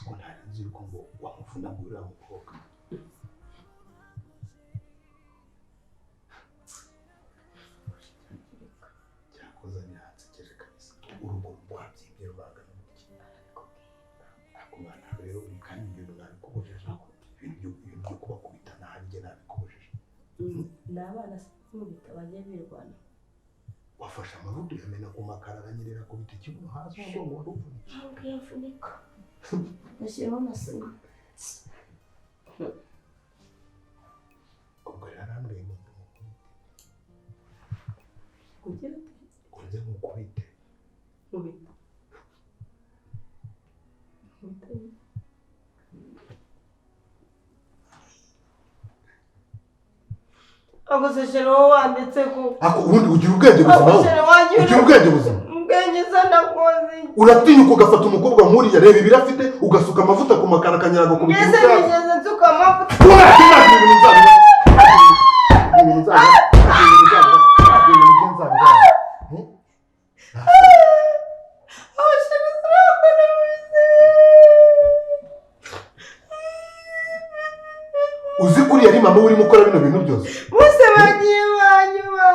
ko ntarenze yuko ngo wamuvunagurira umukobwa cyakoze ntihansekeje kabisa urugo rwabyimbye rubangana n'iki akumana rero uri kandi ibintu nabikubujije ibintu byo kubakubitana hanjye nabikubujije n'abana mu bitabanye birwana wafashe amavuta yamena ku makara aranyerera ku biti kibuno hasi umugongo wari uvunitse ntabwo yavunika nashyiraho na sima ubwo rero arambwiye ngo kugira uze mukubite mubita ako seshero wanditse ko ako ubundi ugira ubwenge buzima ugira ubwenge buzima ubwenge sanakoze uratinyuka ugafata umukobwa nk'uriya reba ibiro afite ugasuka amavuta ku makara akanyaraga ku biti ngeze bigeze nsuka amavuta uzi kuriya ari mama urimo ukora bino bintu byose bose bagiye banyuma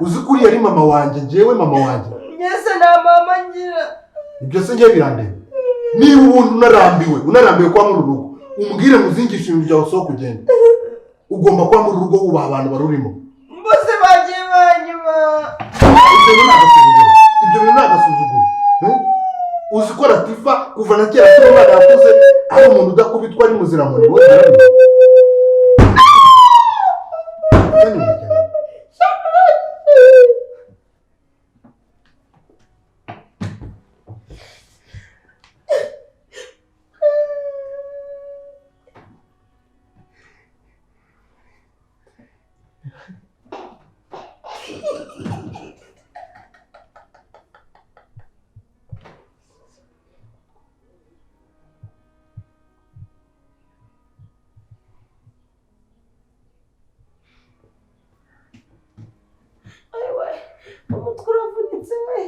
uzi kuriya ari mama wanjye njyewe mama wanjye ngeze nta mama ngira ibyo se njye birandeba niba ubundi unarambiwe kwa muri urugo umbwire muzingishe ibintu byawe soko kugenda ugomba kuba muri urugo wubaha abantu barurimo bose bagiye banyuma ibyo bintu ni agasuzuguro uzi ko Latifa kuva na kera turi umwana yakuze ari umuntu udakubitwa ari muziramuri wowe umutwe uravunitse we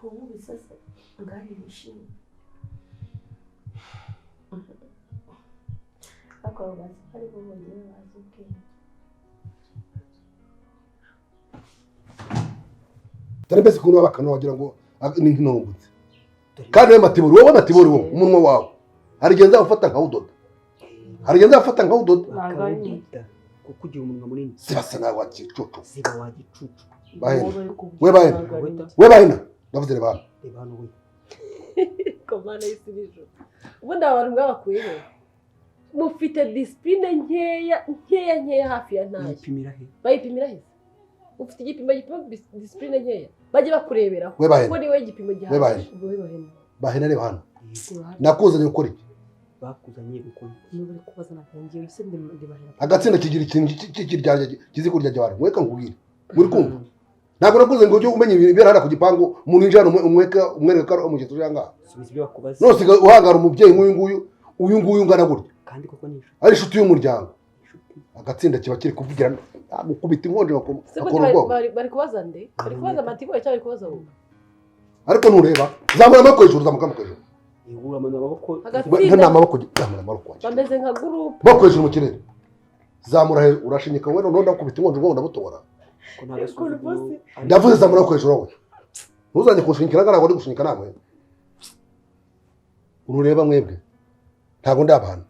ubu bisasa ngari bishimye akaba bazi ariko bongera bazi ubwenge dore mbese ukuntu babakana wagira ngo ni nk'intumbutse kandi we matibori wowe matibori wowe umunwa wawe harigenza ufata nkawudoda Akawudoda kuko ugira umunwa munini. sibasa nawe wagicucu Ziba wagicucu. we bahina ndavuze reba Reba hano we. komana y'isibijo ubundi abantu bw'abakwiye mufite discipline nkeya hafi ya ntayo Yipimira he? bayipimira he ufite igipimo discipline nkeya bajye bakureberaho we bahina kuko niwe igipimo gihagije bahina reba hano nakuzanye gukora iki bakuzanye gukora nubwo kubaza nakangiye ise ndibahera agatsinda kigira ikintu cy'ikiryaje kizi kurya cyane mweka ngubwire muri kumva ntabwo nakuze ngo ujye umenya ibibera hara ku gipangu umuntu yinjira umwereka ko umugezo ujanga subiza ibyo bakubaza nose uhangara umubyeyi uyu nguyu ungana gutya kandi koko ni ari inshuti y'umuryango agatsinda kiba kiri kuvugira gukubita inkonje akora ubwoba bari kubaza nde bari kubaza amatigo cyangwa bari kubaza wowe ariko ntureba zamura amaboko hejuru zamuka hejuru ihura amaboko nta amaboko zamura amaboko bameze nka group amaboko hejuru mu kirere zamura hejuru urashinyika wowe none ndakubita inkonje ngo ndabutobora ko nta gasuzuguro ndavuze zamura amaboko hejuru wowe ntuzanye kunshinyikira ngara ngo gushinyika namwe urureba mwebwe ntabwo ndabana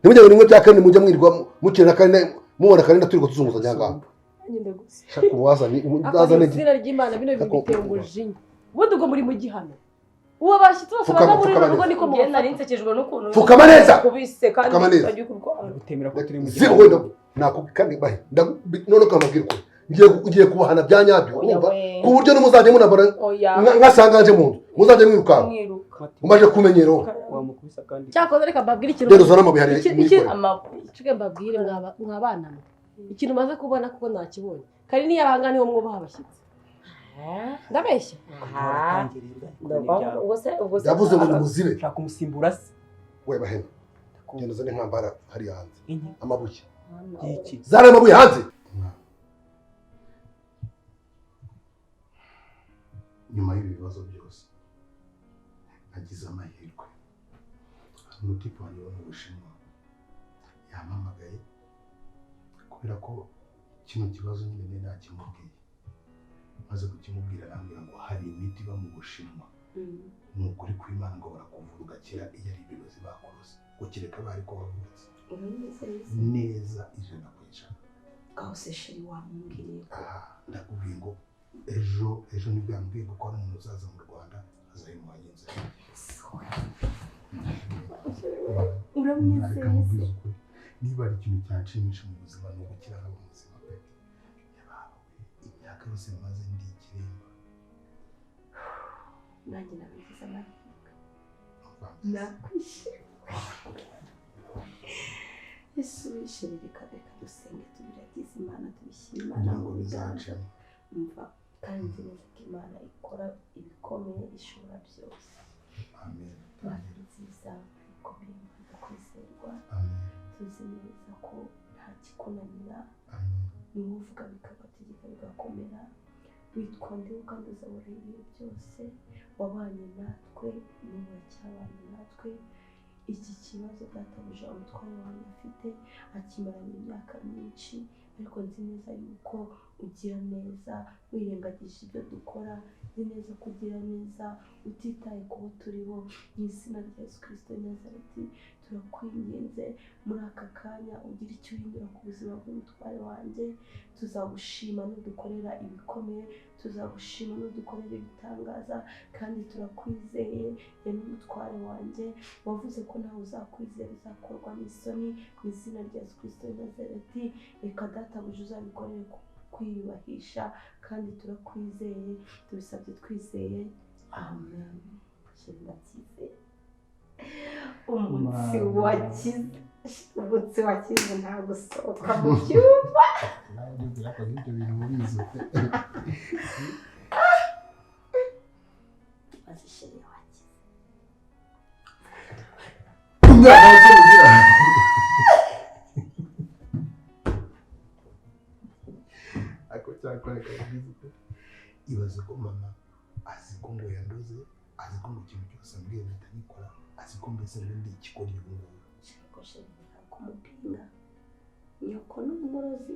nimujye ngo nimwe bya kane mujye mwirwa mukirana kane mubona kane turi kutuzunguza nyanga nyinde gusa shaka wazani uzazane izina ry'Imana bino biteye umujinya ubundi ubwo muri mu gihano uwo bashyitsi bose baza muri rugo niko mugenda nari nsekejwe n'ukuntu fukama neza kubise kandi bagiye kurwara gutemera ko turi mu gihe ziho nako kandi bahe none kamabwira ko ngiye kubahana bya nyabyo umva ku buryo n'umuzajye munabara nkasanganje mu nzu muzajye mwiruka umaje kumenyero wamukubisa kandi cyakoze reka mbabwire ikintu rero zana amabihari cyo mbabwire mwabana ikintu maze kubona kuko nakibonye kari niyo abangana niho mwubaha abashyitsi ndabeshya yavuze ngo nimuzibe shaka umusimbura se we bahena genda uzane nkambara hari hanze amabuye y'iki zana amabuye hanze. Nyuma y'ibi bibazo byose nagize amahirwe, umutipe wanjye wo mu Bushinwa yampamagaye kubera ko kino kibazo nyine nakimubwiye, maze kukimubwira arambwira ngo hari imiti iba mu Bushinwa ni ukuri kw'Imana ngo barakuvura ugakira iyo ari ibibazo bakoze, gukireka bari ko bavutse neza ijana ku ijana. Kawuse sheri wamubwiye ko ndakubwiye ngo ejo nibwo yambwiye ko ari umuntu uzaza mu Rwanda azayimuha inzira. uramwizeye niba ari ikintu cyanshimisha mu buzima ni ugukira haba mu buzima pe. Yabawe imyaka yose maze ndi ikiremba. nanjye nabigize amahirwe nakwishimiye. Yesu wishimye, reka dusenge tubiragize Imana tubishyire Imana ngo bizacemo. umva kandi nzi neza ko Imana ikora ibikomeye ishobora byose. Amen. Imana ni nziza ikomeye Imana kwizerwa. Amen. Tuzi neza ko nta kikunanira, Amen. ni wowe uvuga bikabategeka bigakomera. Witwa ndiwe kandi uzabura ibihe byose, wabanye natwe n'ubu uracyabanye natwe. Iki kibazo databuja umutware wanjye afite akimaranye imyaka myinshi, ariko nzi neza yuko ugira neza wirengagije ibyo dukora. Nzi neza ko ugira neza utitaye ku bo turiho. Mu izina rya Yesu Kristo w'i Nazareti turakwinginze muri aka kanya ugira icyo uhindura ku buzima bw'umutware wanjye. Tuzagushima nudukorera ibikomeye, tuzagushima nudukorera ibitangaza, kandi turakwizeye ya n'umutware wanjye. Wavuze ko nawe uzakwizera uzakorwa n'isoni. Mu izina rya Yesu Kristo w'i Nazareti reka databuja uzabikorere kwiyubahisha, kandi turakwizeye, tubisabye twizeye. Amen. Ndabyizeye. Umunsi wakize nta gusohoka mu cyumba. Nawe nibwira ko ibyo bintu mubizi pe. Maze sheri wakize. Umwana wese ugira. Ako cyakora kabizi pe. Ibaze ko mama azi ko ngo yandoze, azi ko mu kintu cyose ambwiye bitanyikora, azi ko mbese ndi ikikora ubu ngubu. Ariko sheri kumupinga nyoko n'umurozi.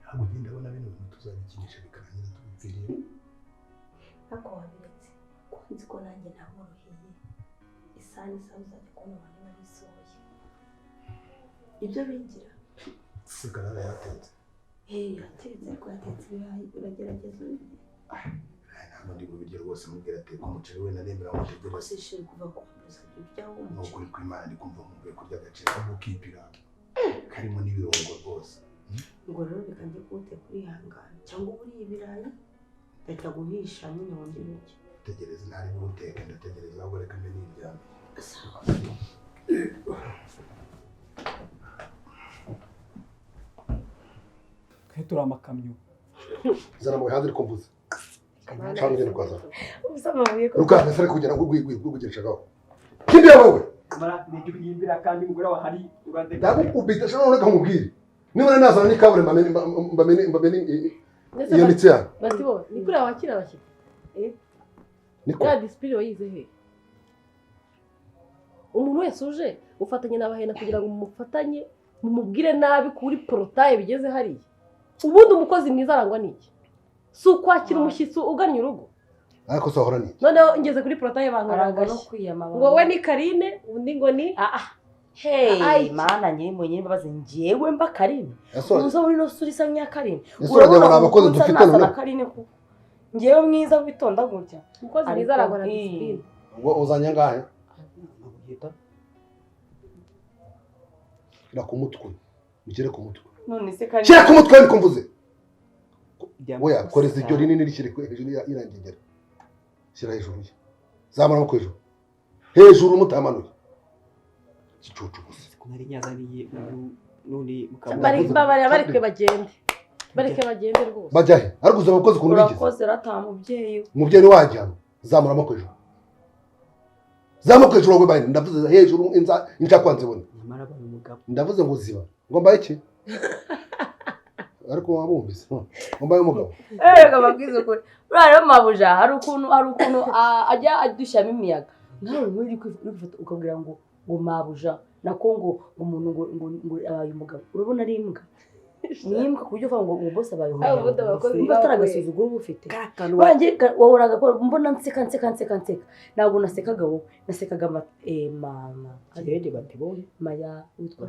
Ntabwo ugenda abona bino bintu tuzabikinisha bikarangira tubipfiriye. Ariko wabiretse ko nzi ko nanjye naboroheye. Isani uzajya kubona abantu barisohoye. Ibyo bigira Sigarara yatetse. yatetse ariko yatetse ibirayi, uragerageza ubirye. Ntabwo ndi bubirye rwose, mubwira ateka umuceri we naremera amutegera. Rwose sheri kuva ku mbuza ibyaho Ni umuceri. ukuri kw'Imana ndi kumva nkumbuye kurya agaciro ahubwo kipira karimo n'ibirungo rwose. Ngo rero reka njye kuwute kurihangana, cyangwa uriye ibirayi ndajya guhisha nyine wongere urye. Tegereza ntari buteke, ndategereza ahubwo reka mbe niryame. Sawa. twe turi amakamyo. Zana mu hanze ariko mvuze. Cyangwa ngende kwaza. Ubusa amabuye ko. Ruka nasare kugira ngo gugirishaho. Kindi yawe. Mara ni cyo yimbira kandi umugore wa hari urande. Ndagukubita shano reka nkubwire. Niba nazana ni kabure mbamene iyo mitsi ya. Batibo, ni kuri abakira abashyitsi. Niko. Ya disipline wayize he? Umuntu wese uje ufatanye n'abahena kugira ngo mufatanye mumubwire nabi kuri porotaye bigeze hariya. Ubundi umukozi mwiza arangwa n'iki? Si ukwakira umushyitsi ugannye urugo. Ariko sohora ni. Noneho ngeze kuri porotaye bangaragaye. Ngo we ni Karine, undi ngo ni Hey, mana nyiri mbabaze ngewe mba Karine. Uza muri no suri sa nya Karine. Urabona abakozi dufite none Karine ko. Ngewe mwiza witonda gutya. umukozi mwiza arangwa na disipline. Ngo uzanya ngahe? Yita. Shira ku mutwe. Mugere ku mutwe. None se Karine. Shira ku mutwe niko mvuze. Oya koreza iryo rinini rikire hejuru irangegera. Shira hejuru. Zamara mu kwejo. Hejuru mutamanuye. Kicucu gusa. Kunari nyazaniye none Bareke bagende. Bareke bagende rwose. Bajahe. Ariko uzaba abakozi kuntu bigize. Urakoze ratamubyeyi. Umubyeyi wajyana. Zamara mu kwejo. Zamara kwejo rwo bayine ndavuze hejuru inja kwanze bona. Mara narabaye umugabo. ndavuze ngo ziba ngo mbaye iki ariko wabumvise ngo mbaye umugabo reka babwize ukuri buriya rero mabuja hari ukuntu ajya adushyiramo imiyaga nkawe muri kwifata ukabwira ngo mabuja nako ngo umuntu ngo abaye umugabo urabona ari imbwa ni imbwa ku buryo uvuga ngo bose abaye umugabo niba ataragasuzuguro uba ufite wanjye wahoraga mbona nseka ntabwo nasekaga wowe nasekaga mama Rede batibonye maya witwa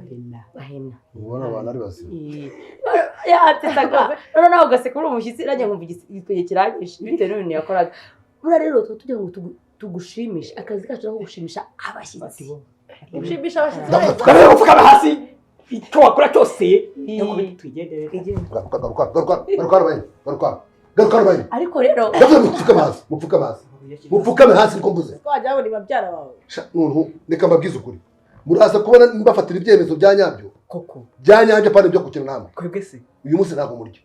Hena ubona abantu ari bazima yatesaga none nawe ugaseka uri umushyitsi nanjye nkumva igitoki kiranyishe bitewe n'ibintu yakoraga buriya rero tuba tugira ngo tugushimishe akazi kacu no gushimisha abashyitsi Ushimisha abashyitsi Tukabera gupfukama hasi icyo wakora cyose twigendere. garuka bayi ariko rero mupfukame hasi niko mvuze twajya babona babyara bawe nuntu reka mbabwize ukuri muraza kubona mbafatira ibyemezo bya nyabyo Koko bya nyabyo pane byo kukina namwe kwebwe se uyu munsi ntabwo murya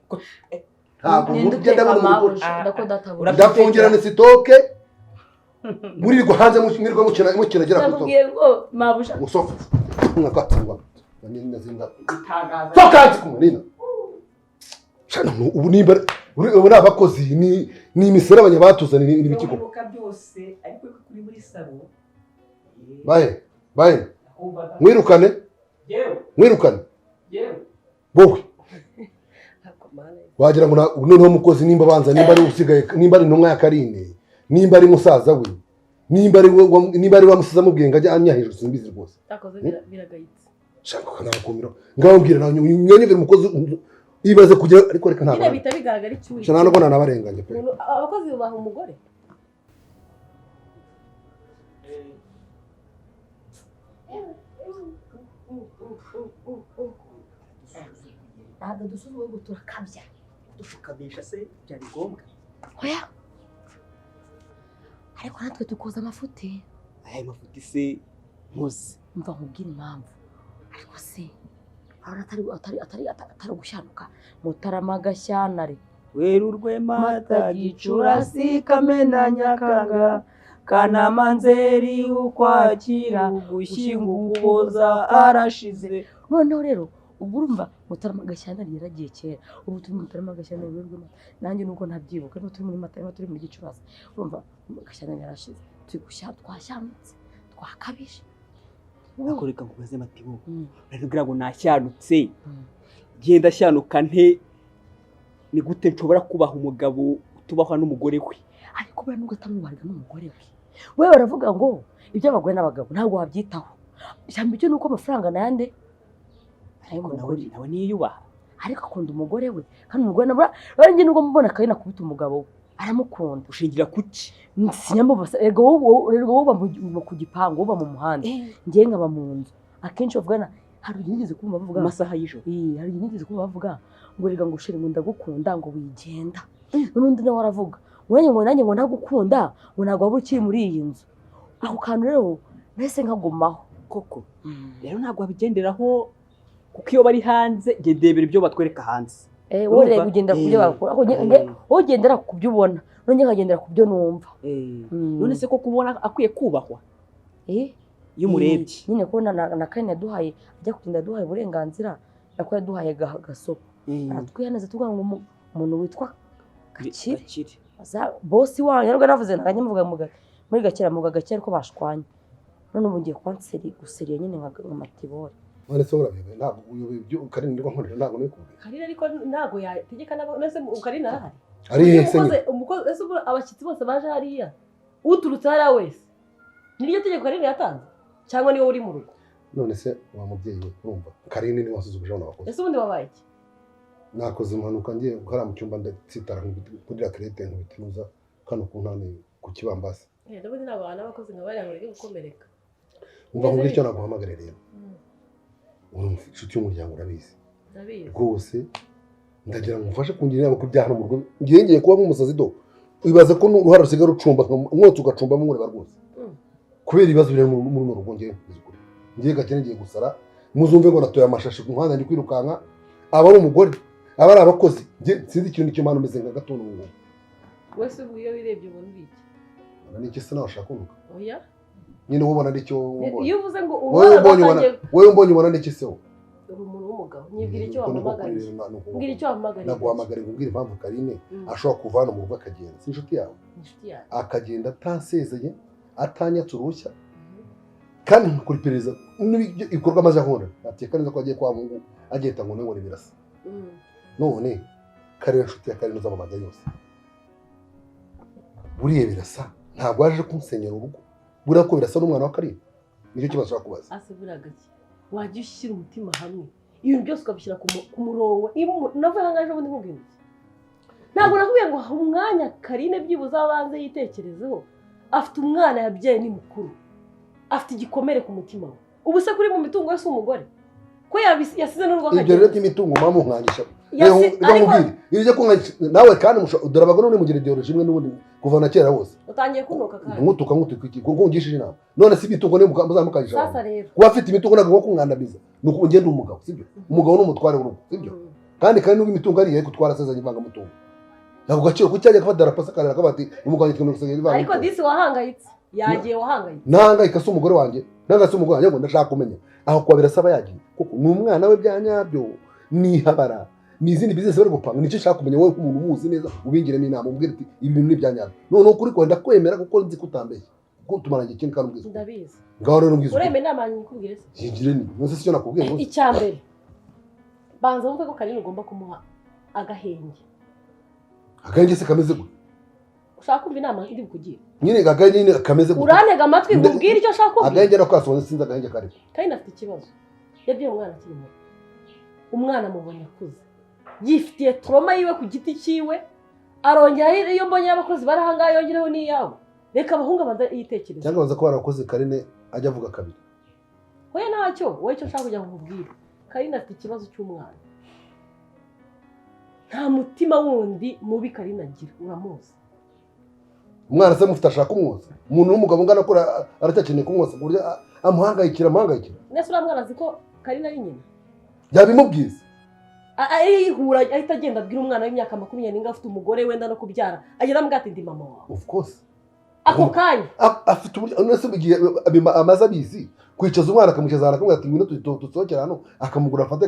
ntabwo murya ndabona ndafungirana sitoke murirwa hanze mwirirwa mukina gera ku ndabwiye ngo mabuja musofa mwakatsingwa nazinda itangaza fakati kumunina shana ubu nimba ubu abakozi ni imisera abanyabatuzana ni bikiko byose ariko kuri muri salo baye mwirukane wowe wagira ngo noneho umukozi nimba abanza nimba ari usigaye nimba ari intumwa ya Karine nimba ari musaza we nimba ari wamusiza mubwiye ngo ajya anyahije simbizi rwose takoze biragayitse shaka kanakumira ngaho mbwira nawe nyonyevera umukozi ibaze kugira ariko reka ntabwo nyine bita bigaragara icyuyi shana no bana nabarenganye pe abakozi baha umugore ntabwo dusuzumwe ngo turakabya dushukamisha se byari ngombwa oya ariko natwe dukoza amafuti aya mafuti se muzi mva nkubwira impamvu ariko se atari gushyanuka Mutarama Gashyantare Werurwe Mata Gicurasi Kamena Nyakanga Kanama Nzeri Ukwakira Ugushyingo Ukuboza arashize noneho rero ubu urumva Mutarama Gashyantare yaragiye kera ubu turi Mutarama Gashyantare Werurwe Mata nanjye nuko ntabyibuka no turi muri Mata turi muri Gicurasi urumva Gashyantare yarashize turi gushya twashyamutse twakabije akoreka kubaze matibo rero ngo nasyanutse genda shyanuka nte ni gute nshobora kubaha umugabo utubahwa n'umugore we ariko bari nubwo atamwubarira n'umugore we wewe baravuga ngo ibyo abagore n'abagabo ntabwo wabyitaho cyane byo nuko amafaranga nayande nawe niyubaha ariko akunda umugore we kandi umugore nabura njye nubwo mubona Karine akubita umugabo we aramukunda ushingira kuki sinyamubasa ego wowe ku gipangu wowe mu muhanda ngiye nkaba mu nzu akenshi bavugana hari igeze kumva bavuga amasaha y'ijoro hari igeze kumva bavuga ngo rega ngo ushire ngo ndagukunda ngo wigenda n'undi nawe aravuga ngo nanjye ngo ndagukunda ngo ntabwo waba ukiri muri iyi nzu ako kantu rero nese nkagumaho koko rero ntabwo wabigenderaho kuko iyo bari hanze gendebera ibyo batwereka hanze wowe rero ugendera ku byo bakora wowe ugendera ku byo ubona none nkagendera ku byo numva none se ko kubona akwiye kubahwa iyo umurebye nyine ko na Karine yaduhaye ajya kugenda yaduhaye uburenganzira nako yaduhaye gasopo aratwihaneze tuvuga ngo umuntu witwa Gakire bosi wanyu nubwo navuze naganye mvuga muri Gakire mu Gakire ariko bashwanye none ubu ngiye kuba guseriye nyine nka matibore none se urabibe ntabwo uyu Karine ndiko nkorera ntabwo nikubwiye Karine ariko ntabwo yategeka nese Karine arahari ari hese umukozi ese abashyitsi bose baje hariya uturutse hariya wese niryo tegeko Karine yatanze cyangwa niwe uri mu rugo none se wa mubyeyi we urumva Karine ni wasuzuguje n'abakozi ese ubundi wabaye iki nakoze impanuka ngiye gukora mu cyumba ndatsitara kuri rakrete nkubitinuza kano kuntane ku kibambasi n'ubundi ntabwo n'abakozi nka bariya ngo rege gukomereka umva nkubwira icyo naguhamagara rero urumva inshuti y'umuryango urabizi rwose ndagira ngo mfashe kungira inama ku byaha mu rugo ngiye kuba nk'umusazi do wibaza ko uruhara rusigara rucumba umwotsi ugacumba mureba rwose kubera ibibazo biri muri runo rugo ngiye Gakire ngiye gusara muzumve ngo natoye amashashi ku muhanda ndi kwirukanka aba ari umugore aba ari abakozi sinzi ikintu cy'imana umeze nka gatondo mu ngubu wese ubu iyo wirebye ubona ibiki ni iki se nawe ushaka kunuka oya nyine ubona ari cyo iyo uvuze ngo wowe mbonye ubona n'iki se wowe uri umuntu w'umugabo nyibwira icyo wampamagariye mbwira icyo wampamagariye naguhamagariye nkubwira impamvu Karine ashobora kuva hano mu rugo akagenda si inshuti yawe akagenda atasezeye atanyatse uruhushya kandi nkakora iperereza ibikorwa amaze akora ateka neza ko agiye kwa Mungu agenda ngo nibone birasa none Karine inshuti ya Karine uzamamaga yose buriye birasa ntabwo waje kunsenyera urugo buriya ko birasa n'umwana wa Karine nicyo kibazo ushaka kubaza asubira gake wajya ushyira umutima hamwe ibintu byose ukabishyira ku murongo navuye ahangaje ubundi nkubwira iki ntabwo nakubwiye ngo ha umwanya Karine byibuze abanze yitekerezeho afite umwana yabyaye ni mukuru afite igikomere ku mutima we ubu se kuri mu mitungo yose umugore ko yasize n'urugo akagenda ibyo rero by'imitungo mama umwangisha ibyo kunganisha nawe kandi dore abagore ni mugira ideology imwe n'ubundi kuva na kera hose utangiye kunuka kandi nkutuka iki kuko ungishije inama none si imitungo ne muzamukanisha sasa rero kuba afite imitungo ntabwo nko kumwandamiza nuko ugenda umugabo sibyo umugabo n'umutware w'urugo sibyo kandi n'ubwo imitungo ari kutwara sezanye ivanga mutungo ntabwo gaciro kucyajya gafata darapasa karera kabati umugabo yitwa n'usengera ivanga ariko disi wahangayitse yagiye wahangayitse nahangayika se umugore wanjye nanga se umugore wanjye ngo ndashaka kumenya aho kwa birasaba yagiye kuko ni umwana we byanyabyo ni habara ni izindi business bari gupanga nicyo nshaka kumenya wowe umuntu umuzi neza ubingiremo inama umbwira ati ibi bintu ni byanyabyo none ukuri kwenda kwemera kuko nzi kutambeshya kuko tumaranye ikintu kandi ubwiza ndabizi ngaho rero ubwiza ureme inama nyikubwire se yingire ni nose cyo nakubwiye icya mbere banza wumve ko Karine ugomba kumuha agahenge se kameze gute ushaka kumva inama iri bukugira nyine agahenge kameze gute urantega amatwi nkubwire icyo ushaka kumva agahenge nakwasobanze sinzi agahenge kari Karine afite ikibazo yabwiye umwana akiri muto umwana mubonye akuze yifitiye trauma yiwe ku giti cyiwe arongera iyo mbonye abakozi barahangaye yongereho n'iyawe reka abahungu abanza yitekereza cyangwa baza ko barakoze Karine ajya avuga kabiri hoya ntacyo wowe icyo nshaka kugira ngo nkubwire Karine afite ikibazo cy'umwana nta mutima wundi mubi Karine agira uramuzi umwana se mufite ashaka kumwoza umuntu w'umugabo ngana ko aracyakeneye kumwoza ku buryo amuhangayikira nese uriya mwana azi ko Karine ari nyina yabimubwiza arihura ahita agenda abwira umwana w'imyaka 20 afite umugore wenda no kubyara agenda amubwira ati ndi mama wawe of course ako kanya afite nese bigiye amaze abizi kwicaza umwana akamucaza akamubwira ati ngwino tusohokera hano akamugura afate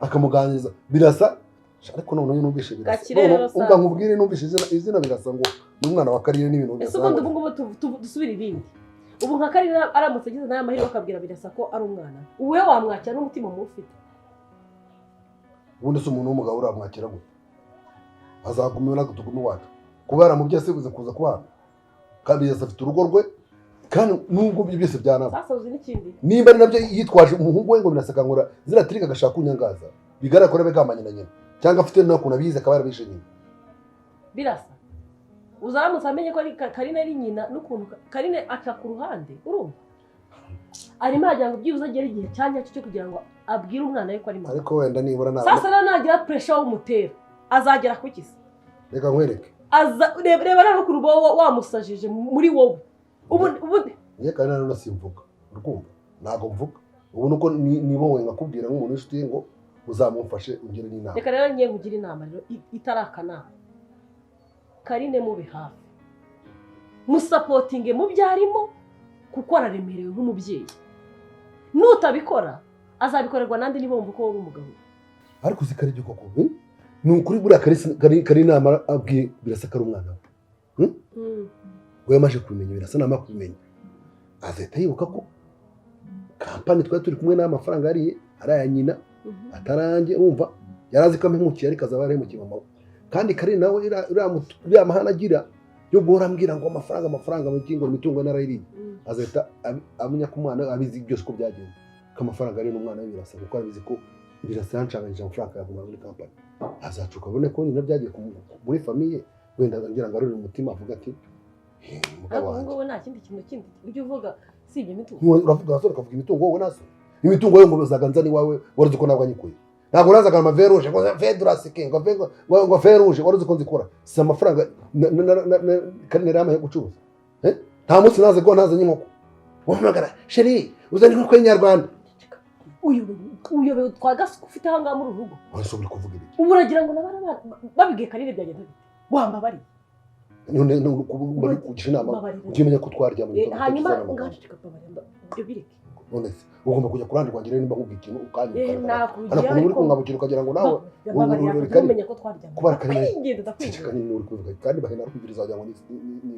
akamuganiriza birasa ariko none numvishe birasa umva nkubwire numvishe izina birasa ngo n'umwana wa Karine n'ibintu birasa ese ubu ngubu dusubira ibindi ubu nka Karine aramutse agize nayo amahirwe akabwira birasa ko ari umwana uwe wamwakira n'umutima mufite ubundi se umuntu w'umugabo uramwakira gute azagumira n'agutugumi wacu kuba yaramubye asibuze kuza kubana kandi afite urugo rwe kandi nubwo byose byanaba sasa uzi n'ikindi nimba ari nabyo yitwaje umuhungu we ngo binasakangura ziratirika agashaka kunyangaza bigaragara ko nabe kamanye na nyina cyangwa afite n'akuntu abizi akaba yarabishe nyina birasa uzaramutse amenye ko Karine ari nyina n'ukuntu Karine aca ku ruhande urumva arimo agira ngo byibuze agere igihe cyanya cyo kugira ngo abwire umwana we ko ari mama ariko wenda nibura nawe sasa rero nagira pressure w'umutera azagera ku kisi reka nkwereke reba rero ku rubo wamusajije muri wowe ubu ye kandi rero nasimvuga urumva ntago mvuga ubu nuko nibowe ngakubwira nk'umuntu w'inshuti ngo uzamumfashe ungire n'inama reka rero ngiye kugira inama rero itarakanama Karine mube hafi musapotinge mu byarimo kuko araremerewe nk'umubyeyi nutabikora azabikorerwa nandi niba wumva ko uri umugabo ariko uzikare byo koko ni ukuri buriya kari inama abwiye birasa ko ari umwana we we yamaze kubimenya birasa nama kubimenya azahita yibuka ko kampani twari turi kumwe n'amafaranga yariye ari aya nyina atarange wumva yarazi ko ampemukiye ariko azaba yarahemukiye mama we kandi Karine nawe uriya mahana agira yo guhora ambwira ngo amafaranga mu kingo imitungo narayiriye azahita amenya ko umwana abizi byose ko byagenze ko amafaranga ari n'umwana we birasa kuko abizi ko birasa yanshanganyije amafaranga yaguma muri kampani azacuka abone ko nyina byagiye muri famiye wenda ngira ngo arure umutima avuga ati mugabo wanjye ngo nta kindi kintu kindi ujye uvuga si ibyo mitungo uravuga asore kavuga imitungo wowe naso imitungo yo ngo bazaganza ni wawe waruzi ko nabwo anyikuye ntabwo nazaga amaveruje ngo fedurasike ngo feruje waruzi ko nzikora si amafaranga Karine rama yo gucuruza nta munsi naze go nazanye inkoko wamagara sheri uzanye inkoko y'inyarwanda uyobewe twagasuka ufite ahangaha muri urugo washobora kuvuga ibiki ubu uragira ngo nabara babwiye Karine byagenda bite wamba bari none bari kugisha inama ujye umenya ko twaryamye hanyuma ngacika babaremba ibyo bireke none se ugomba kujya kurandi kwanjye rero nimba nkubwira ikintu ukanyuka nakubwira ariko uri kunkabukira ukagira ngo nawe umenya ko twaryamye kubara kare kwigenda ndakwinjira kandi uri kuvuga kandi bahena kumviriza wagira ngo ni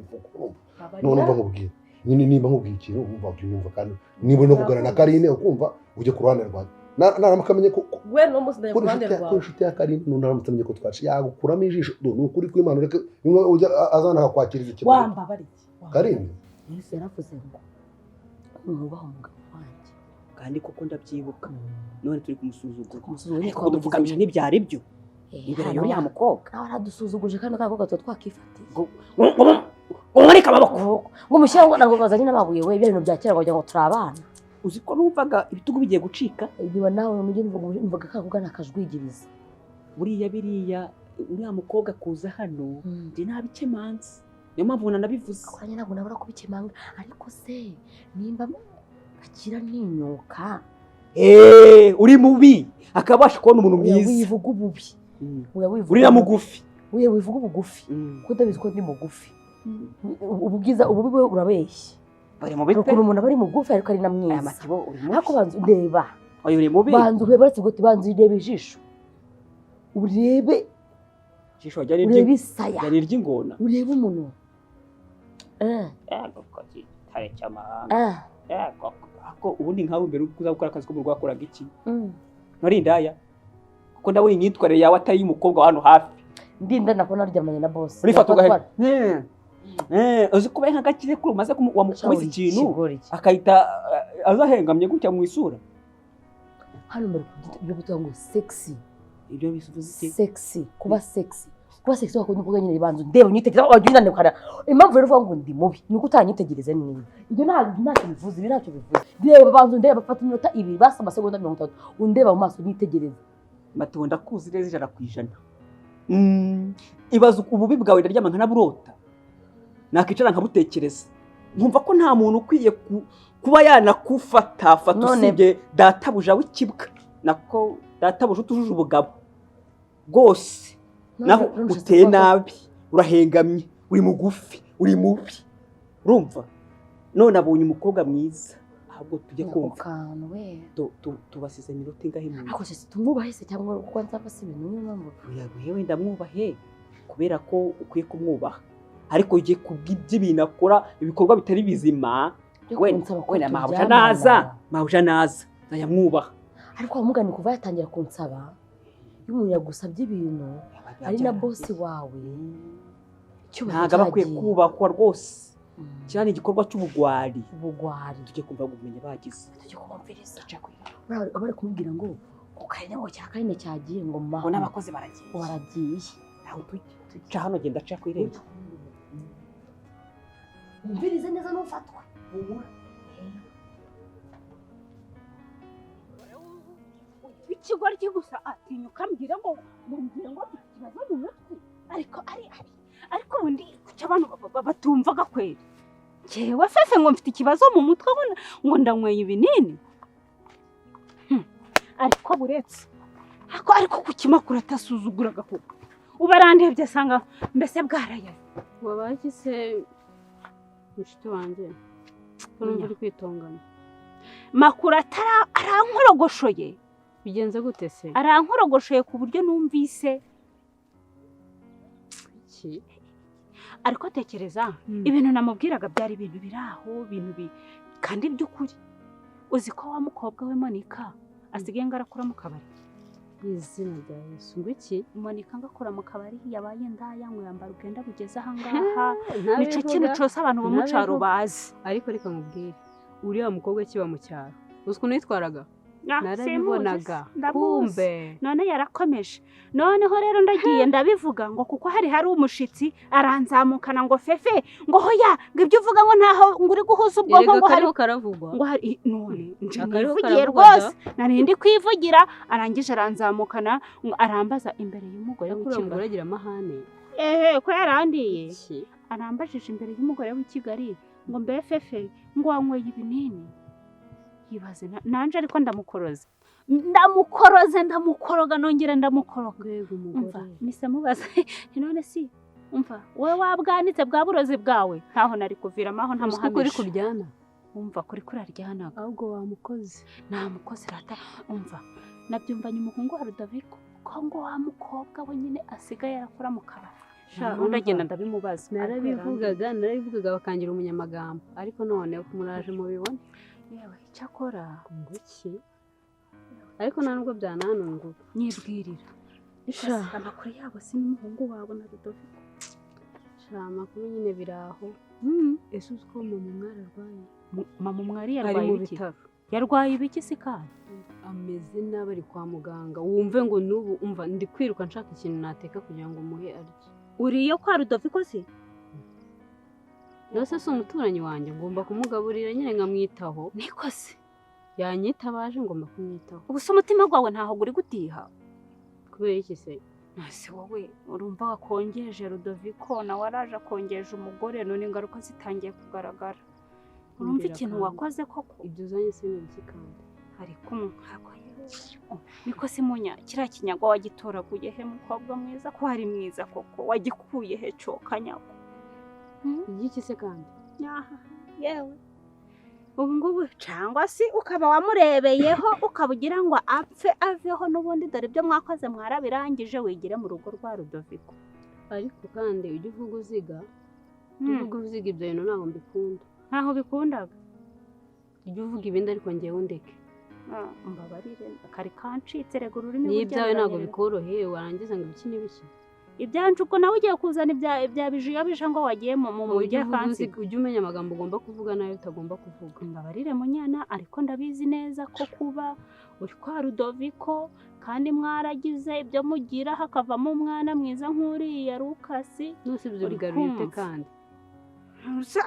ifuku none umva nkubwira nimba nkubwira ikintu umva ubyumva kandi niba no kugana na Karine ukumva ujye ku ruhande rwanjye naramukamenye ko we no musi ndaye ku ruhande rwawe ko inshuti ya Karine naramutamenye ko twaci yagukuramo ijisho ni ukuri kw'Imana reka nimwe ujya azana akakwakiriza ikibazo wamba bari Karine Yesu yaravuze ngo mwubahe umugabo wanjye kandi koko ndabyibuka none turi kumusuzugura kumusuzugura ariko dupfukamije n'ibyari byo imbere y'uriya mukobwa nawe aradusuzuguje kandi akaboko twakifatiye ngo mureke amaboko ngo umushyira ngo ntabwo bazanye n'amabuye we ibyo bintu bya kera wagira ngo turi abana uzi ko numvaga ibitugu bigiye gucika niba nawe umujyi mvuga kakugana akajwigiriza buriya uriya mukobwa kuza hano ndi nabikemanze niyo mpamvu nanabivuze akoranye ntabwo nabura kubikemanga ariko se nimba akira ninyuka uri mubi akabasha kubona umuntu mwiza wivuga ububi uriya mugufi wivuga ubugufi kuko ndabizi ko ndi mugufi ubwiza ububi bwe urabeshya bari mu bite ukuntu umuntu aba ari mugufi ariko ari na mwiza ariko banza ureba uri mubi banza ureba uretse ngo banza urebe ijisho urebe ijisho urebe isaya ryari iry'ingona urebe umunwa ako ubundi nkawe mbere uza gukora akazi ko mu rwakoraga iki nari indaya kuko ndabona imyitwarire yawe atari umukobwa hano hafi ndinda nako naryamanye na boss urifata ugahita uzi kuba nk'agakire kuri umaze wamukubise ikintu akahita azahengamye gutya mu isura hano mbere ibyo kuvuga ngo sexy ibyo bisubiza sexy kuba sexy wako n'uvuga nyine ribanza ndeba unyitegereza wagira unane ukara impamvu rero uvuga ngo ndi mubi nuko utanyitegereza niba ibyo ntacyo bivuze ibi ntacyo bivuze reba banza ndeba fata iminota 2 basa amasegonda 30 undeba mu maso unyitegereza matiwe ndakuzi neza 100%. Ibaza ububi bwawe ndaryama nkanaburota nakicara nkabutekereza nkumva ko nta muntu ukwiye kuba yanakufata usibye databuja w'ikibwa nako databuja utujuje ubugabo rwose naho uteye nabi urahengamye uri mugufi uri mubi urumva none abonye umukobwa mwiza ahubwo tujye kumva tubasize minota ingahe mu ako se tumwubahe se cyangwa uko nzava se ibintu niyo mpamvu yewe ndamwubahe kubera ko ukwiye kumwubaha ariko ugiye kubw'ibyo ibintu akora ibikorwa bitari bizima wenda mabuja naza nayamwubaha ariko wamugani kuva yatangira kunsaba y'umuntu yagusabye ibintu ari na boss wawe ntabwo aba akwiye kubakwa rwose kiriya ni igikorwa cy'ubugwari tujye kumva ubumenyi bagize tujye kumviriza bari kumubwira ngo Karine ngo cya Karine cyagiye ngo ma ngo n'abakozi baragiye ntaho tuca hano genda aca ku irembo umvirize neza n'ufatwa ikigoryi gusa atinyuka mbwira ngo mumbwire ngo ikibazo mu mutwe ariko ubundi kuki abantu batumvaga kweri njyewe fefe ngo mfite ikibazo mu mutwe ngo ndanyweye ibinini ariko buretse ariko kukimakura atasuzuguraga koko uba arandebye asanga mbese bwaraye wabaye iki se mushiki wanjye ko numva uri kwitonganya makuru arankorogoshoye bigenze gute se arankorogoshoye ku buryo numvise iki ariko tekereza ibintu namubwiraga byari ibintu biri aho kandi by'ukuri uzi ko wa mukobwa we Monica asigaye ngarakora mu kabari izina rya Yesu ngo iki Monica ngakora mu kabari yabaye ndaya ngo yambara ugenda bugeze aha ngaha nico kintu cyose abantu bo mu cyaro bazi ariko reka nkubwire uriya mukobwa kiba mu cyaro uzi ukuntu yitwaraga narabibonaga kumbe none yarakomeje noneho rero ndagiye ndabivuga ngo kuko hari umushitsi aranzamukana ngo fefe ngo hoya ngo ibyo uvuga ngo ntaho ngo uri guhuza ubwonko ngo hari karavugwa ngo hari none nje nivugiye rwose narindi kwivugira arangije aranzamukana ngo arambaza imbere y'umugore w'Ikigali agira amahane ko yarandiye arambajije imbere y'umugore w'Ikigali ngo mbe fefe ngo wanyweye ibinini yibaze nanje ariko ndamukoroza ndamukoroga nongera ndamukoroga yego umugore mise mubaza none si umva wowe wabwanitse bwa burozi bwawe ntaho nari kuviramo aho ntamuhamije kuri ntamuhamisha kuryana umva kuri kuraryanaga ahubwo wamukoze nta mukozi rata umva nabyumvanye umuhungu wa Rudoviko ko ngo wa mukobwa we nyine asigaye arakora mu kabari undi agenda ndabimubaza narabivugaga bakangira umunyamagambo ariko none muraje mubibone yewe cyakora ngo iki ariko nta nubwo byananungura nyibwirira amakuru yabo si n'umuhungu wawe na Rudoviko amakuru nyine biraho ese uzi ko mama mwararwaye mama mwari ari yarwaye mu ibiki bitaro yarwaye ibiki se kandi ameze nabi ari kwa muganga wumve ngo n'ubu umva ndi kwiruka nshaka ikintu nateka kugira ngo muhe arye uriyo kwa Rudoviko se yose si umuturanyi wanjye ngomba kumugaburira nyine nkamwitaho niko se yanyitabaje ngomba kumwitaho ubu se umutima wawe ntaho uri gutiha kubera iki se ese wowe urumva wakongeje Rudoviko nawe araje akongeje umugore none ingaruka zitangiye kugaragara urumva ikintu wakoze koko ibyo uzanye se n'ibiki kandi ariko niko se munya kiriya kinyago wagitoraguye he mukobwa mwiza ko hari mwiza koko wagikuye he cokanyago igiki se kandi yewe ubu ngubu cyangwa se ukaba wamurebeyeho ukabugira ngo apfe aveho n'ubundi dore ibyo mwakoze mwarabirangije wigire mu rugo rwa Rudoviko ariko kandi ujye uvuga uziga ibyo bintu ntabwo mbikunda ntaho bikundaga ujye uvuga ibindi ariko ngewe undeke mbabarire kari kancitse rega ururimi n'ibyawe ntabwo bikoroheye warangiza ngo ibiki n'ibiki ibyanje ubwo nawe ugiye kuzana ibya bijiyabije ngo wagiye mu buryo kansi ujye umenya amagambo ugomba kuvuga nayo utagomba kuvuga mbabarire munyana ariko ndabizi neza ko kuba uri kwa Rudoviko kandi mwaragize ibyo mugira hakavamo umwana mwiza nk'uriya Lukasi nose ibyo bigarurite kandi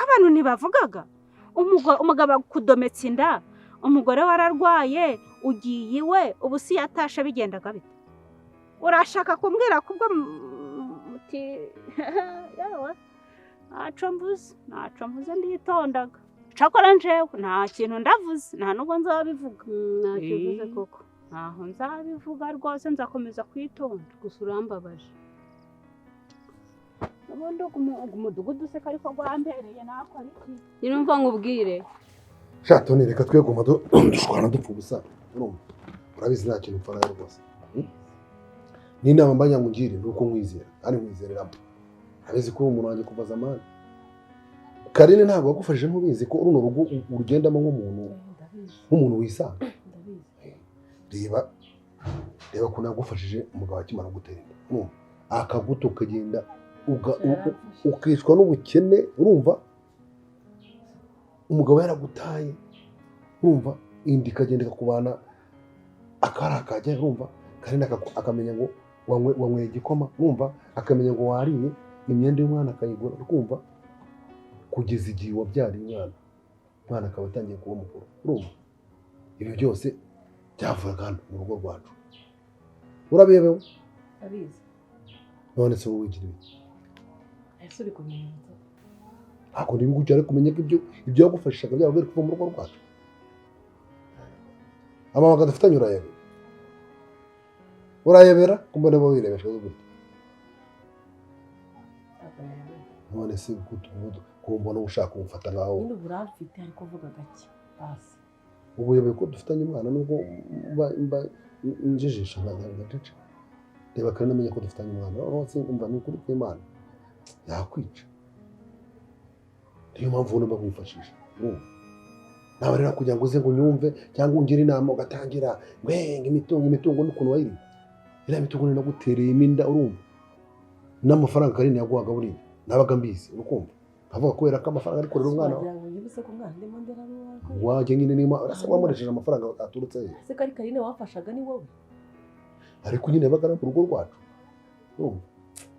abantu ntibavugaga umugabo akudometse inda umugore wararwaye ugiye iwe ubu si yatashe bigendaga bite urashaka kumbwira kubwo muti yawe ntaco mvuze nditondaga cakora njewe nta kintu ndavuze nta nubwo nzabivuga ntacyo uvuze koko ntaho nzabivuga rwose nzakomeza kwitonda gusa urambabaje ubundi umudugudu se ariko rwambereye nakora iki nyirumva nkubwire shatone reka twe guma dushwana dupfa ubusa urumva urabizi nta kintu upfa nayo rwose n'inama mbanya ngugire ni uko nkwizera kandi nkwizereramo urabizi ko uri umuntu wanjye kuva zamani Karine ntabwo wagufashije ntubizi ko runo rugo urugendamo nk'umuntu wisanga reba ko nagufashije umugabo akimara gutera inda akaguta ukagenda ukicwa n'ubukene urumva umugabo yaragutaye urumva indi ikagenda ikakubana akari akajya urumva Karine akamenya ngo wanyweye igikoma urumva akamenya ngo wariye imyenda y'umwana akayigura urumva kugeza igihe wabyariye umwana akaba atangiye kuba mukuru urumva ibyo byose byavuye hano mu rugo rwacu urabebewe abizi none se wowe wigira iki ese uri kumenya ntabwo ntibigucyare kumenya ko ibyo yagufashishaga byaba biri kuva mu rugo rwacu amabanga dufitanye urayebera kumbona bo wirebesha gutya none se kumbona ushaka kumufata nkaho nyine uburamfite ariko uvuga gake basi ubuyoboye ko dufitanye umwana nubwo mba njijisha nkagacece reba kandi namenye ko dufitanye umwana hose umva ni ukuri kw'Imana yakwica niyo mpamvu ubona bakwifashisha nawe rero kugira ngo uze ngo unyumve cyangwa ungire inama ugatangira ngo imitungo n'ukuntu wayiriye iriya mitungo ni nagutereyemo inda urumva n'amafaranga Karine yaguhaga buriya nabaga mbizi urukumva avuga kubera ko amafaranga ari kurera umwana wajye nyine niba urasa wamuresheje amafaranga aturutse he ese kari Karine wafashaga ni wowe ariko nyine yabaga ari mu rugo rwacu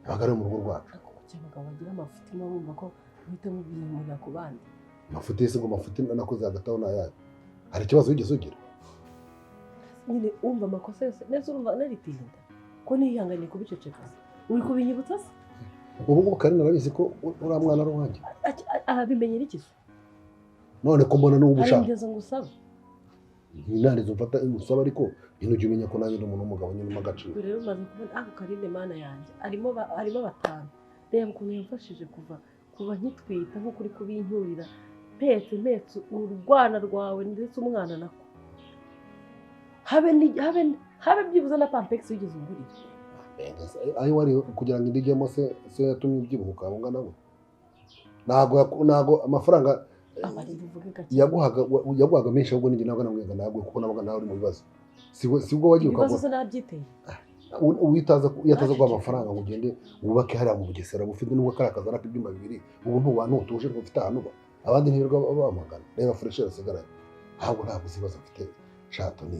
yabaga ari mu rugo rwacu abagabo bagira amafuti bumva ko uhita mubiyemurira ku bandi amafuti yese ngo amafuti nakoze hagataho n'ayayo hari ikibazo wigeze ugira nyine wumva amakosa yose neza urumva naritinda ko nihanganiye kubiceceka uri kubinyibutsa se ubu ngubu Karine arabizi ko uriya mwana ari uwanjye arabimenyera iki se none ko mbona n'ubu ushaka arengeza ngo usabe inanizo mfata umusaba ariko nyine ujye umenya ko nanjye ndi umuntu w'umugabo nyine umpa agaciro rero umaze kubona Karine mana yanjye harimo batanu reba ukuntu yamfashije kuva nkitwita nk'uko uri kubincyurira mpetse urwana rwawe ndetse umwana nako habe byibuze na pampegisi wigeze ungurira ayo wari kugira ngo indigemo se yatumye ubyibuha ukaba nawe ntabwo amafaranga yaguhaga menshi ahubwo ninjye ntabwo namwega ntabwo kuko nabaga nawe uri mu bibazo sibwo wagiye ukagura ibibazo se nabyiteye uyataza guha amafaranga ngo ugende wubake hariya mu Bugesera bufite nubwo kari akazi ariko ibyuma bibiri ubu ntutuje ufite ahantu uba abandi ntibirirwa bamagana reba furesheri asigaranye ahubwo ntabwo uzi ibibazo afite shato ni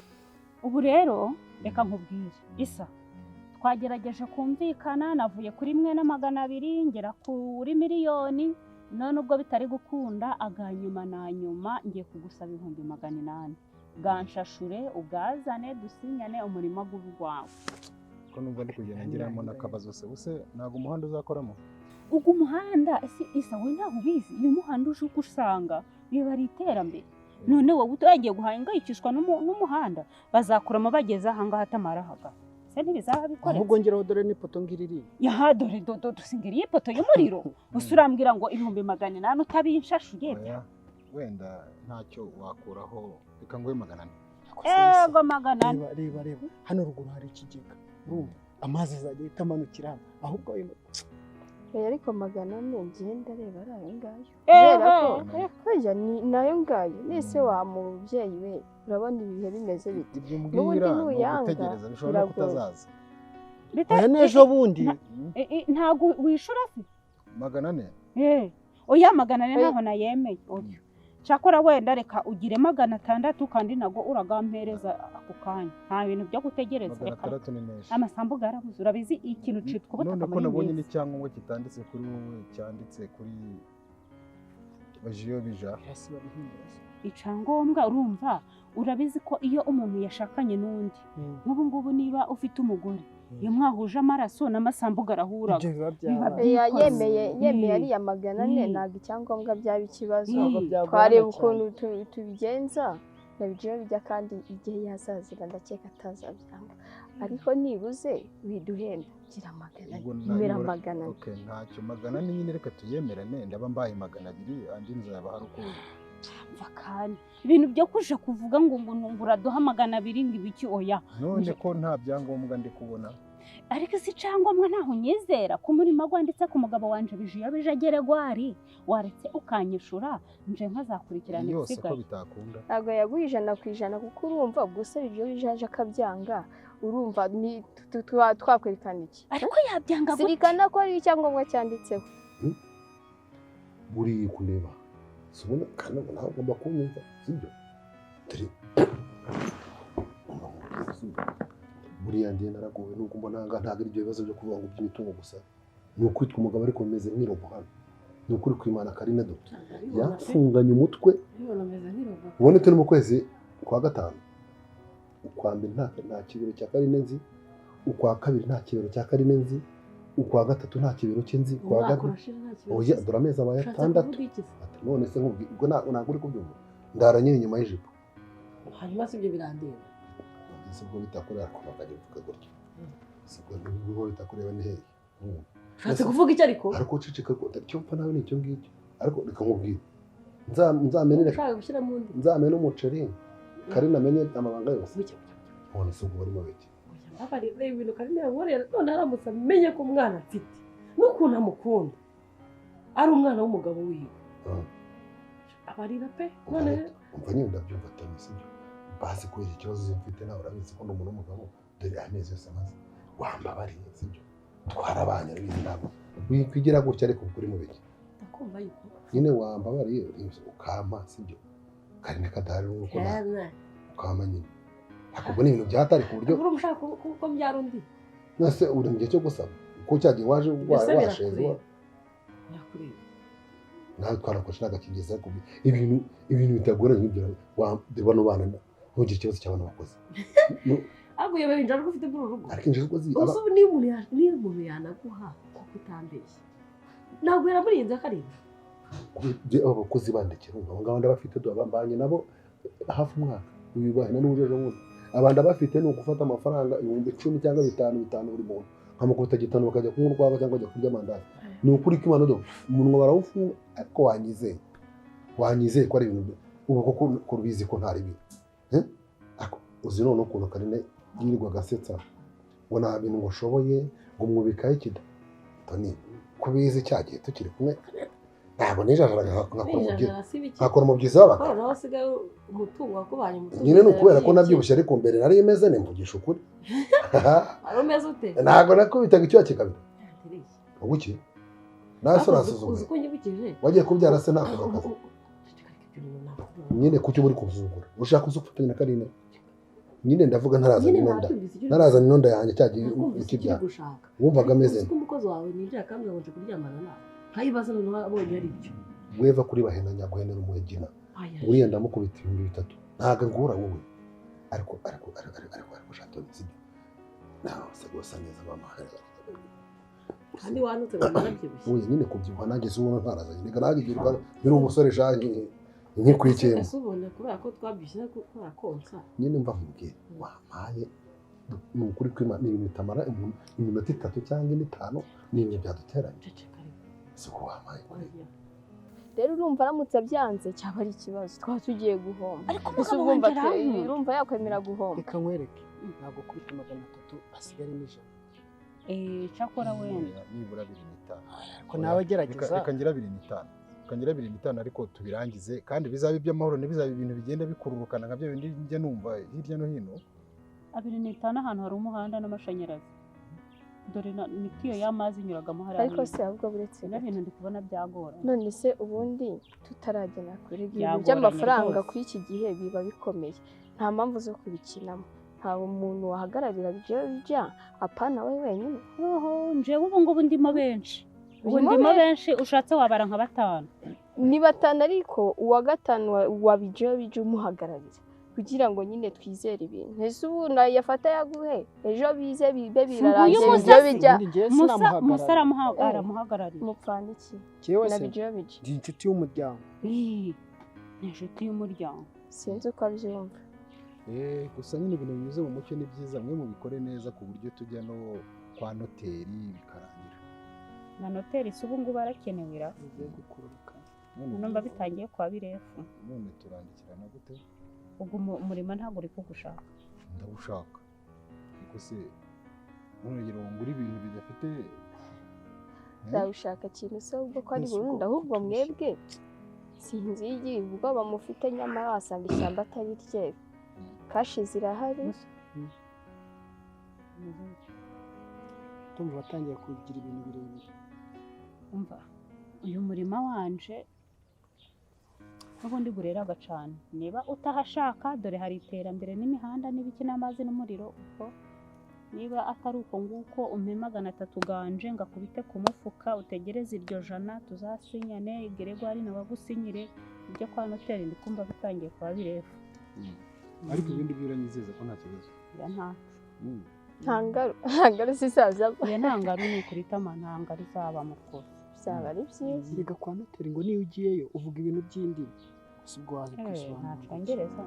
ubu rero reka nkubwire isa twagerageje kumvikana navuye kuri 1,200,000 ngera kuri miliyoni none ubwo bitari gukunda aganyuma na nyuma ngiye kugusaba 800,000 ganshashure ubwazane dusinyane umurimo w'ubwawe ko numva ndi kugenda ngiramo n'akabazo se ntabwo umuhanda uzakoramo ubwo umuhanda isa we ntabwo ubizi uyu muhanda uje uko usanga biba ari iterambere none wowe utagiye guhangayikishwa n'umuhanda bazakuramo bageze ahangaha atamarahaga se ntibizaba bikoretse ahubwo ngeraho dore n'ipoto ngiriri yaha dore dusingira iyi poto y'umuriro usurambwira ngo 800,000 utabinshashuye wenda ntacyo wakuraho reka nguhe 400 ego 400 reba hano ruguru hari ikigega amazi azajya itamanukira ahubwo ariko 400 ngenda reba ari ayo ngayo kubera ko ni nayo ngayo nese wa mubyeyi we urabona ibihe bimeze bite n'ubundi ntuyanga bishobora kutazaza oya n'ejo bundi ntabwo wishura se 400 oya 400 ntaho nayemeye oya cyakora wenda reka ugire 600 kandi nago uragampereza ako kanya nta bintu byo gutegereza reka amasambu garabuze urabizi ikintu citwa ubutaka none ko nabonye n'icyangombwa kitanditse kuri wowe cyanditse kuri bajiyo bija icyangombwa urumva urabizi ko iyo umuntu yashakanye n'undi nk'ubu ngubu niba ufite umugore iyo mwahuje amaraso n'amasambu garahura yemeye ariya 400 ntabwo icyangombwa byaba ikibazo twareba ukuntu tubigenza nabigiye bijya kandi igihe yazazira ndakeka atazabyanga ariko nibuze widuhenda gira 400 okay ntacyo 400 nyine reka tuyemerane ndaba mbaye 200 andi nzaba hari uko vakani ibintu byo kuja kuvuga ngo uraduha 200 ngo ibiki oya none ko nta byangombwa ndi kubona ariko si cyangombwa ntaho nyizera ku murimo gwanditse ku mugabo wanje bijiye bijagere gwari waretse ukanyishura nje nkazakurikirana ibisigaye yose ko bitakunda ntago yaguha 100% kuko urumva gusa ibyo bijaje akabyanga urumva ni twakwerekana iki ariko yabyanga gute sirikana ko ari icyangombwa cyanditseho buri kureba subona kana naho ugomba kumva sibyo turi buriya ndiye naragowe nuko mbona ntabwo ari ibyo bibazo byo kuvuga ngo by'imitungo gusa ni ukwitwa umugabo ariko bimeze nk'irobo hano ni ukuri kwimana Karine Dr yafunganye umutwe ubone turi mu kwezi kwa 5 ukwa mbere nta kibero cya Karine nzi ukwa kabiri nta kibero cya Karine nzi ukwa gatatu nta kibero cye nzi kwa gatatu oya dore amezi abaye 6 none se ubwo ntabwo uri kubyumva ndaranye inyuma y'ijipo hanyuma si ibyo birandeba sibwo bitakorera ko bakajya kuvuga gutyo sibwo nibwo bitakoreba ni hehe ushatse kuvuga icyo ariko uceceka ko cyo mfa nawe nicyo ngicyo ariko reka nkubwire nzamenera umuceri Karine amenye amabanga yose none se ubwo barimo biki abari ibintu Karine yabonera none aramutse amenye ko umwana afite n'ukuntu amukunda ari umwana w'umugabo wiwe abarira pe none umva nyine ndabyumva atari sibyo bazi ko iki kibazo mfite nawe urabizi ko umuntu w'umugabo dore amezi yose amaze wambabariye sibyo twarabanye bizi nabo wikwigira gutya ariko kuri mu biki ndakumva yuko nyine wambabariye ukama sibyo Karine kadahari nuko ukama nyine akubwo ni ibintu byatari ku buryo uri umushaka ko mbyara undi nase uri mu gihe cyo gusaba ko cyagiye waje washezwa yakureba nawe twarakoresha n'agakingirizo ariko ibintu bitagoranye nk'ibyo wabona ubana ntugire ikibazo cy'abana bakoze ahubwo iyo binjira ko ufite muri urugo ariko injira ukoze ubu niyo umuntu yanaguha kuko utambeshye ntabwo yaramurinze akareba abo bakozi bandikira abo ngabo ndabafite bambanye nabo hafi umwaka ubibahina n'ubujeje bundi abandi abafite ni ugufata amafaranga 10,000 cyangwa 5,000 buri muntu nkamukubita 5 bakajya kunywa urwagwa cyangwa bajya kurya amandazi ni ukuri ko imana umunwa barawufunga ariko wanyizeye ko ari ibintu ubu koko rubizi ko ntari bibi uzi none ukuntu Karine yirirwa agasetsa ngo nta bintu ngo ushoboye ngo mwubikaho ikida Tony ko bizi cyagiye tukiri kumwe ntabwo nijajaraga nkakora umubyizi w'abagabo naho usigaye umutungo wakubanye umutungo nyine ni ukubera ko nabyibushye ariko mbere nari imeze mvugisha ukuri ari umeze ute ntabwo nakubitaga icyuya kikabira ubuki nase urasuzugura wagiye kubyara se nako gakaza nyine kuki uri kuzugura ushaka uzufatanya na Karine nyine ndavuga ntarazana inonda yanjye cyagiye ikibya wumvaga ameze neza umukozi wawe ninjira kandi ngabanje kuryamana nawe hayibaza none abonye ari byo weva kuri bahena nyaguhenera umuhegina uriya ndamukubita 3,000 ntago ngura wowe ariko shato nzi nawe se gosa neza bamahera kandi wanutse barabyibushye uye nyine kubyuha nageze ubona ntarazanye nika nagigiruka biri umusore shaje nkikwikiyemo asubona kubera ko twabyishye ko akonsa nyine mva nkubwiye wamaye ni ukuri kwima ni ibintu bitamara iminota 3 cyangwa 5 n'ibyo byaduteranye siko wamaye rero urumva aramutse byanze cyaba ari ikibazo twaba tugiye guhomba ariko ese urumva yakwemera guhomba reka nkwereke ntabwo kuri 300 asigare n'ijana cyakora wenda nibura 2,500 ariko nawe gerageza reka ngira 2,500 ariko tubirangize kandi bizabe iby'amahoro ntibizabe ibintu bigenda bikururukana nka byo bindi njye numva hirya no hino 2,500 ahantu hari umuhanda n'amashanyarazi dore nikiyo y'amazi nyuragamo hari ariko se ahubwo buretse ibintu ndi kubona byagora none se ubundi tutaragena kuri by'amafaranga kuri iki gihe biba bikomeye nta mpamvu zo kubikinamo nta umuntu wahagararira bijya apana we wenyine njewe ubu ngubu ndimo benshi ushatse wabara nka 5 ni 5 ariko uwa 5 wabije umuhagararira kugira ngo nyine twizere ibintu ese ubu yafata yaguhe ejo bize bibe birarangiye ibyo bijya aramuhagararira mupfana iki nabije ndi inshuti y'umuryango ni inshuti y'umuryango sinzi uko abyumva gusa nyine ibintu binyuze mu mucyo ni byiza mwe mubikore neza ku buryo tujya no kwa noteri bikarangira na noteri se ubu ngubu arakenewe ugiye gukururuka numva bitangiye kwa birefu none turandikirana gute ubwo umurimo ntabwo uri kugushaka ndagushaka ariko se nturugero ngura ibintu bidafite ndabishaka kintu se ubwo ko ari burundu ahubwo mwebwe sinzi igihe ubwo bamufite nyamara wasanga ishyamba atari rye kashi zirahari tumva watangiye kugira ibintu birebire umva uyu murima wanje ubundi bureraga cyane niba utahashaka dore hari iterambere n'imihanda n'ibiki n'amazi n'umuriro ubwo niba atari uko nguko umpe 300 ganje ngakubite ku mufuka utegereze iryo jana tuzasinyane Gregoire nawe agusinyire ibyo kwa noteri ndikumva bitangiye kwa birefu ariko ibindi biranyizeza ko nta kibazo ya ntangaru sisaza ya ntangaru ni kuri tama ntangaru zaba mu kose byaba ari byiza biga kwa noteri ngo niyo ugiyeyo uvuga ibintu by'indi sibwo wazi kwisobanura nta cyongereza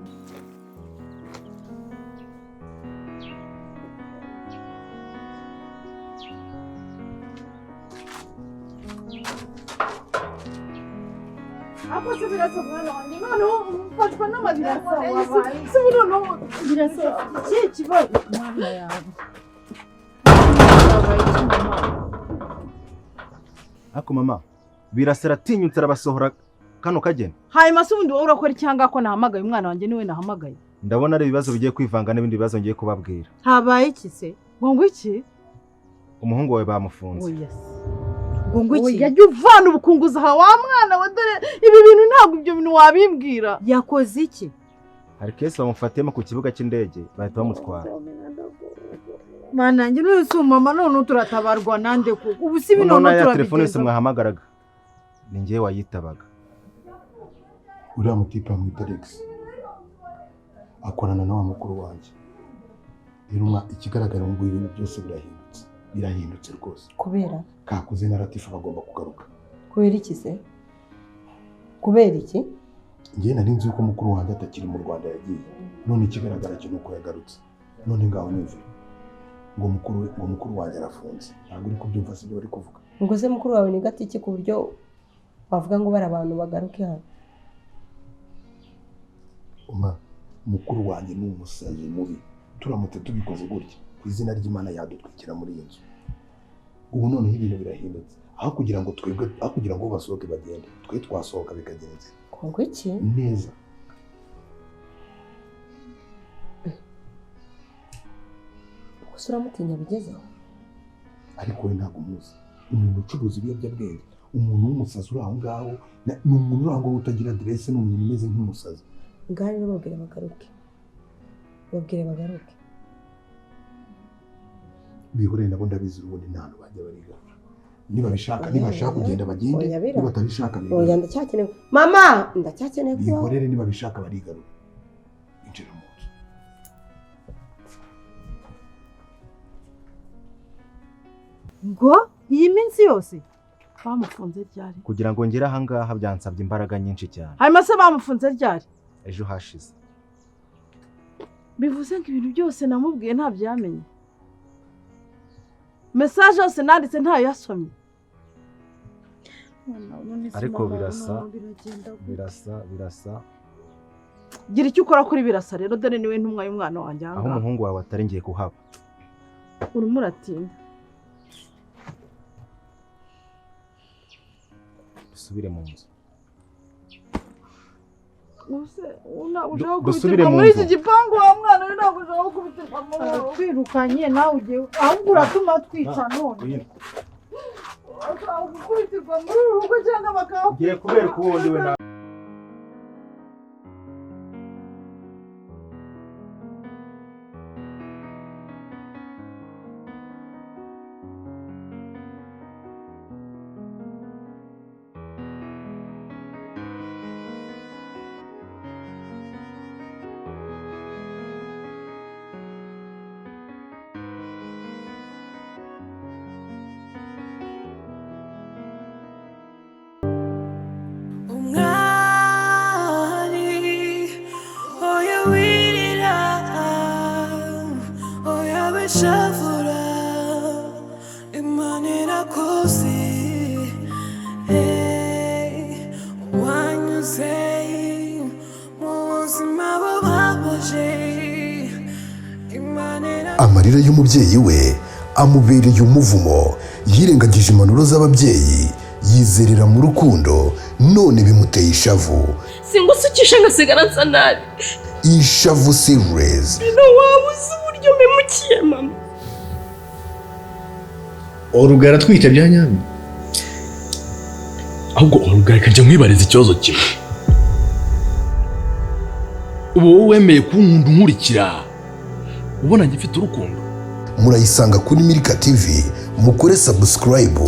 Ako se birasa mwana wanjye noneho ufatwa n'amariraso wabaye se noneho birasa iki kibazo mwana yawe ako mama birasera atinyutse arabasohora kano kageni hanyuma se ubundi wowe urakora icyanga ko nahamagaye umwana wanjye niwe nahamagaye ndabona ari ibibazo bigiye kwivanga n'ibindi bibazo ngiye kubabwira habaye iki se ngo iki umuhungu wawe bamufunze oya ngo iki yajya uvana ubukunguza aha wa mwana we dore ibi bintu ntabwo ibyo bintu wabimbwira yakoze iki hari kesi bamufatiyemo ku kibuga cy'indege bahita bamutwara mana nanjye n'uyu mama none turatabarwa nande kuko ubu si bino none ya telefone se mwahamagaraga ni ngiye wayitabaga uriya mutipe amwita Alex akorana na wa mukuru wanjye rero ikigaragara ngo ibintu byose birahindutse rwose kubera kakuze na Latifa bagomba kugaruka kubera iki se kubera iki ngiye nari nzi ko mukuru wanjye atakiri mu Rwanda yagiye none ikigaragara cyo nuko yagarutse none ngaho nyumva ngo mukuru wanjye arafunze ntabwo uri kubyumva sibyo bari kuvuga ngo se mukuru wawe ni gatiki ku buryo bavuga ngo bari abantu bagaruke hano mukuru wanjye ni umusazi mubi turamutse tubikoze gutya ku izina ry'Imana yadutwikira muri iyi nzu ubu noneho ibintu birahindutse aho kugira ngo basohoke bagende twe twasohoka bikagenze kongo iki neza gusa uramutinya bigezeho ariko we ntabwo umuzi umuntu ucuruza ibiyobyabwenge umuntu w'umusazi uri aho ngaho ni umuntu uri aho ngaho utagira aderese ni umuntu umeze nk'umusazi ngaho rero babwire bagaruke bihoreye nabo ndabizi ubundi nta hantu bajya barigarura nibashaka kugenda bagende nibatabishaka oya ndacyakeneye mama ndacyakeneye kuba bihorere nibabishaka barigarura injira mu nzu ngo iyi minsi yose bamufunze ryari kugira ngo ngere aha ngaha byansabye imbaraga nyinshi cyane hanyuma se bamufunze ryari ejo hashize bivuze ngo ibintu byose namubwiye ntabyo yamenye mesaje yose nanditse ntayo yasomye ariko birasa gira icyo ukora kuri birasa rero dore niwe ntumwa y'umwana wanjye aha aho umuhungu wawe atari ngiye kuhaba urimo uratinda dusubire mu nzu dusubire muri iki gipangu wa mwana we ntabwo ushaka gukubitirwa mu rugo twirukanye nawe ugiye ahubwo uratuma twica none ushaka gukubitirwa muri uru rugo cyangwa bakaba ugiye kubera ko ubundi we shavura imanira kosi wanyuze mu buzima bubabaje amarira y'umubyeyi we amubereye umuvumo yirengagije impanuro z'ababyeyi yizerera mu rukundo none bimuteye ishavu singusukisha ngasigara nsa nabi ishavu series bino wabuze uburyo memukiye mama urugara twita bya nyami ahubwo urugara kajya mwibariza ikibazo kimwe ubu wowe wemeye kunkunda nkurikira ubona ngifite urukundo murayisanga kuri Milika TV mukore subscribe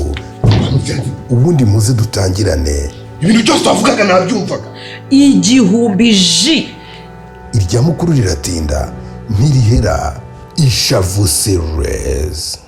ubundi muze dutangirane ibintu byose twavugaga nabyumvaga igihumbi ji irya mukuru riratinda ntirihera ishavu series